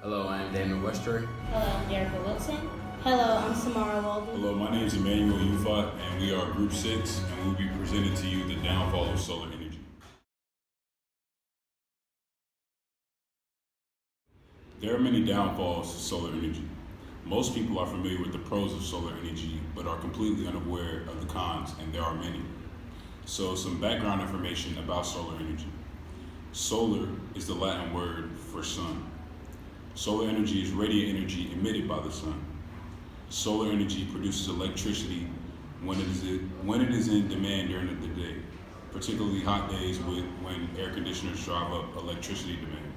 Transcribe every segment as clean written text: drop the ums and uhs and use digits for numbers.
Hello, I am Damon Westray. Hello, I'm Derica Wilson. Hello, I'm Samara Walden. Hello, my name is Emmanuel Ufot, and we are Group 6, and we'll be presenting to you the downfall of solar energy. There are many downfalls to solar energy. Most people are familiar with the pros of solar energy, but are completely unaware of the cons, and there are many. So, some background information about solar energy. Solar is the Latin word for sun. Solar energy is radiant energy emitted by the sun. Solar energy produces electricity when it is in demand during the day, particularly hot days when air conditioners drive up electricity demand.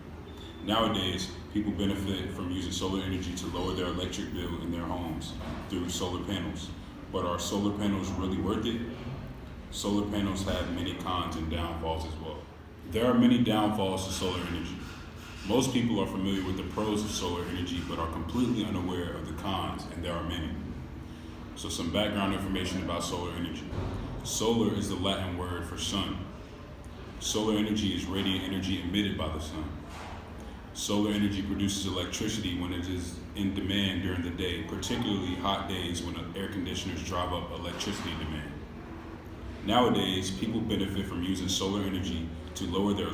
Nowadays, people benefit from using solar energy to lower their electric bill in their homes through solar panels. But are solar panels really worth it? Solar panels have many cons and downfalls as well. There are many downfalls to solar energy. Most people are familiar with the pros of solar energy, but are completely unaware of the cons, and there are many. So some background information about solar energy. Solar is the Latin word for sun. Solar energy is radiant energy emitted by the sun. Solar energy produces electricity when it is in demand during the day, particularly hot days when air conditioners drive up electricity demand. Nowadays, people benefit from using solar energy to lower their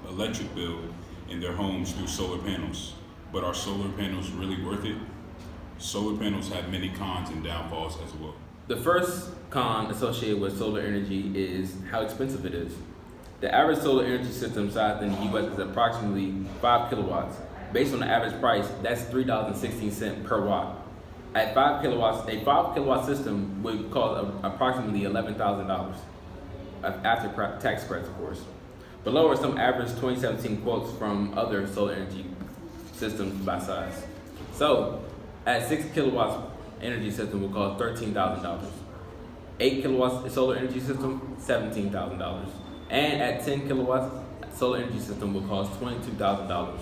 electric bill in their homes through solar panels. But are solar panels really worth it? Solar panels have many cons and downfalls as well. The first con associated with solar energy is how expensive it is. The average solar energy system size in the U.S. is approximately 5 kilowatts. Based on the average price, that's $3.16 per watt. At 5 kilowatts, a 5 kilowatt system would cost approximately $11,000 after tax credits, of course. Below are some average 2017 quotes from other solar energy systems by size. So, at 6 kilowatts, energy system will cost $13,000. 8 kilowatts solar energy system, $17,000. And at 10 kilowatts, solar energy system will cost $22,000.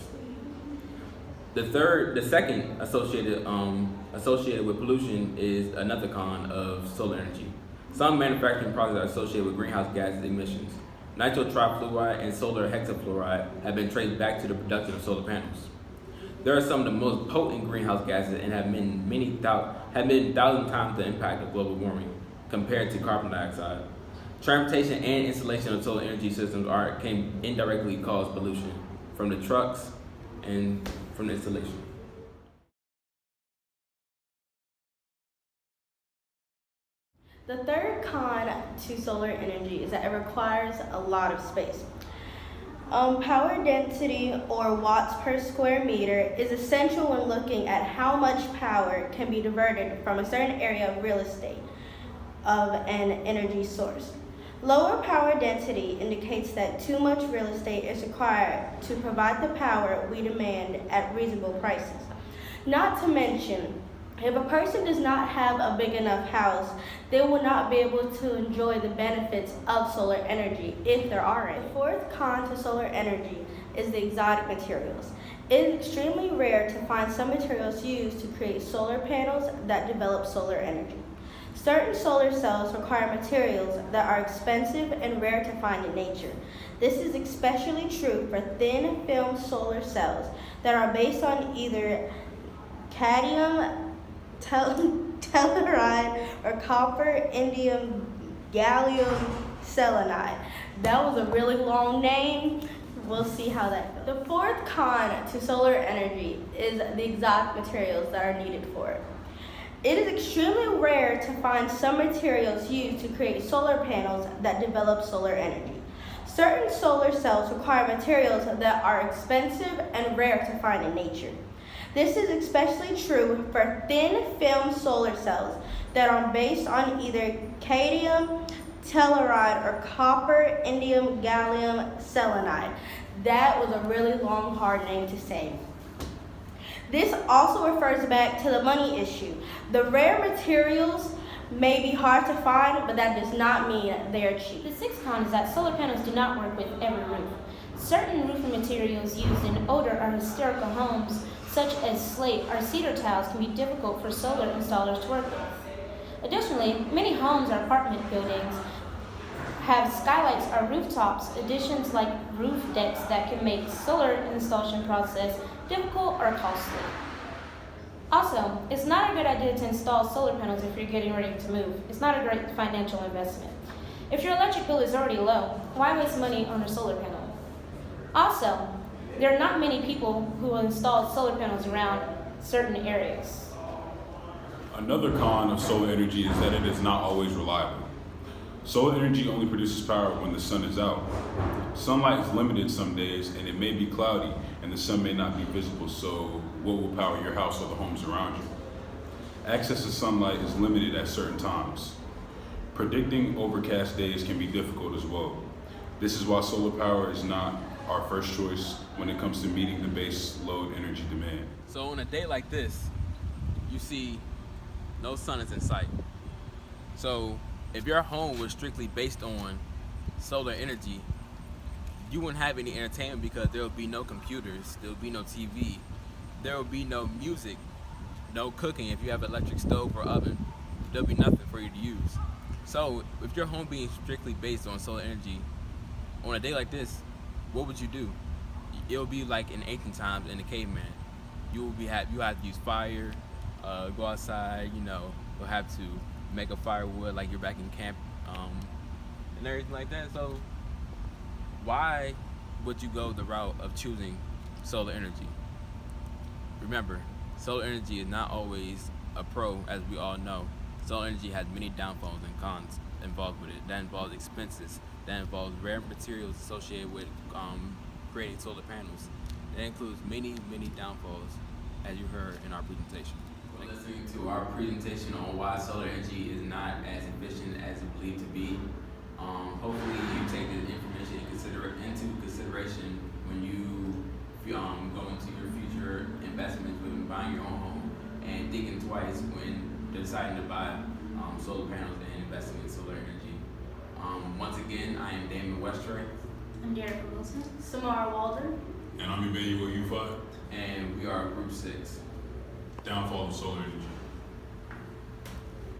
The second associated with pollution is another con of solar energy. Some manufacturing products are associated with greenhouse gas emissions. Nitrotrifluoride and solar hexafluoride have been traced back to the production of solar panels. They are some of the most potent greenhouse gases and have been 1,000 times the impact of global warming compared to carbon dioxide. Transportation and installation of solar energy systems can indirectly cause pollution from the trucks and from the installation. The third con to solar energy is that it requires a lot of space. Power density, or watts per square meter, is essential when looking at how much power can be diverted from a certain area of real estate of an energy source. Lower power density indicates that too much real estate is required to provide the power we demand at reasonable prices. Not to mention, if a person does not have a big enough house, they will not be able to enjoy the benefits of solar energy, if there are any. The fourth con to solar energy is the exotic materials. It is extremely rare to find some materials used to create solar panels that develop solar energy. Certain solar cells require materials that are expensive and rare to find in nature. This is especially true for thin film solar cells that are based on either cadmium, telluride, or copper, indium, gallium, selenide. That was a really long name. We'll see how that goes. The fourth con to solar energy is the exotic materials that are needed for it. It is extremely rare to find some materials used to create solar panels that develop solar energy. Certain solar cells require materials that are expensive and rare to find in nature. This is especially true for thin film solar cells that are based on either cadmium, telluride, or copper, indium, gallium, selenide. That was a really long, hard name to say. This also refers back to the money issue. The rare materials may be hard to find, but that does not mean they are cheap. The sixth con is that solar panels do not work with every roof. Certain roofing materials used in older or historical homes, such as slate or cedar tiles, can be difficult for solar installers to work with. Additionally, many homes or apartment buildings have skylights or rooftops additions like roof decks that can make solar installation process difficult, or costly. Also, it's not a good idea to install solar panels if you're getting ready to move. It's not a great financial investment. If your electric bill is already low, why waste money on a solar panel? Also, there are not many people who will install solar panels around certain areas. Another con of solar energy is that it is not always reliable. Solar energy only produces power when the sun is out. Sunlight is limited some days, and it may be cloudy, and the sun may not be visible, so what will power your house or the homes around you? Access to sunlight is limited at certain times. Predicting overcast days can be difficult as well. This is why solar power is not our first choice when it comes to meeting the base load energy demand. So on a day like this, you see no sun is in sight. So if your home was strictly based on solar energy, you wouldn't have any entertainment because there would be no computers, there would be no TV, there would be no music, no cooking. If you have an electric stove or oven, there'll be nothing for you to use. So if your home being strictly based on solar energy, on a day like this, what would you do? It'll be like in ancient times in the caveman. You have to use fire, go outside, you'll have to make a firewood like you're back in camp, and everything like that. So why would you go the route of choosing solar energy? Remember, solar energy is not always a pro, as we all know. Solar energy has many downfalls and cons involved with it. That involves expenses. That involves rare materials associated with creating solar panels. That includes many, many downfalls, as you heard in our presentation. For listening to our presentation on why solar energy is not as efficient as it's believed to be. Hopefully you take this information into consideration when you go into your future investments when buying your own home, and thinking twice when deciding to buy solar panels and investing in solar energy. Once again, I am Damon Westray. I'm Derek Wilson. Samara Walden. And I'm Emmanuel U5. And we are Group 6. Downfall of solar energy.